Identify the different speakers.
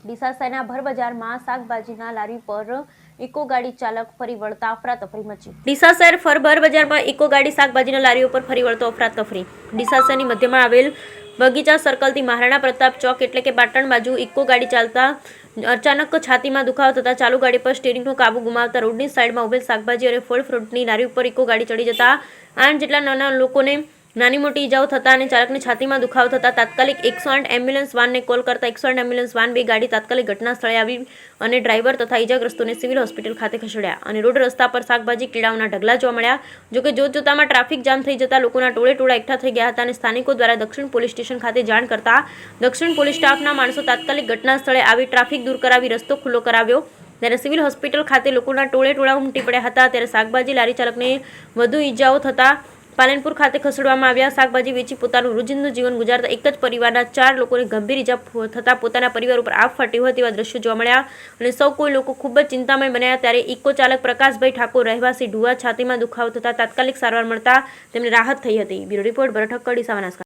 Speaker 1: ડીસા શહેરના ભર બજારમાં શાકભાજીના લારી પર ઇકો ગાડી ચાલક ફરી વળતા અફરાતફરી મચી। ડીસા શહેર ભર બજારમાં ઇકો ગાડી શાકભાજીના લારીઓ પર ફરી વળતો અફરાતફરી। ડીસા શહેરની મધ્યમાં આવેલ બગીચા સર્કલથી મહારાણા પ્રતાપ ચોક એટલે કે પાટણ બાજુ ઇકો ગાડી ચાલતા અચાનક છાતીમાં દુખાવો થતા ચાલુ ગાડી પર સ્ટીયરિંગનો કાબુ ગુમાવતા રોડની સાઈડમાં ઉભેલ શાકભાજી અને ફળ ફ્રૂટની લારી ઉપર ઇકો ગાડી ચડી જતા 8 જેટલા નાના લોકોને નાની મોટી ઇજાઓ થતા અને ચાલકને છાતીમાં દુખાવો થતા તાત્કાલિક 108 એમ્બ્યુલન્સ વાનને કોલ કરતા 108 એમ્બ્યુલન્સ વાન બે ગાડી તાત્કાલિક ઘટના સ્થળે આવી અને ડ્રાઈવર તથા ઇજાગ્રસ્તોને સિવિલ હોસ્પિટલ ખાતે ખસેડ્યા અને રોડ રસ્તા પર શાકભાજી કીડાઓના ઢગલા જોવા મળ્યા। જોકે જોતજોતામાં ટ્રાફિક જામ થઈ જતા લોકોના ટોળે એકઠા થઈ ગયા હતા અને સ્થાનિકો દ્વારા દક્ષિણ પોલીસ સ્ટેશન ખાતે જાણ કરતા દક્ષિણ પોલીસ સ્ટાફના માણસો તાત્કાલિક ઘટના સ્થળે આવી ટ્રાફિક દૂર કરાવી રસ્તો ખુલ્લો કરાવ્યો। ત્યારે સિવિલ હોસ્પિટલ ખાતે લોકોના ટોળે ઉમટી પડ્યા હતા। ત્યારે શાકભાજી લારી ચાલકને વધુ ઇજાઓ થતા પાલનપુર ખાતે ખસેડવામાં આવ્યા। શાકભાજી વેચી પોતાનું રોજિંદુ જીવન ગુજારતા એક જ પરિવારના 4 લોકોને ગંભીર ઇજા થતા પોતાના પરિવાર ઉપર આફ ફાટી હોય તેવા દ્રશ્યો જોવા મળ્યા અને સૌ કોઈ લોકો ખૂબ જ ચિંતામય બન્યા। ત્યારે ઇકો ચાલક પ્રકાશભાઈ ઠાકોર રહેવાસી ઢુવા છાતીમાં દુખાવો થતા તાત્કાલિક સારવાર મળતા તેમને રાહત થઈ હતી। બ્યુરો રિપોર્ટ ભરત ઠક્કર, ડીસા, બનાસકાંઠા।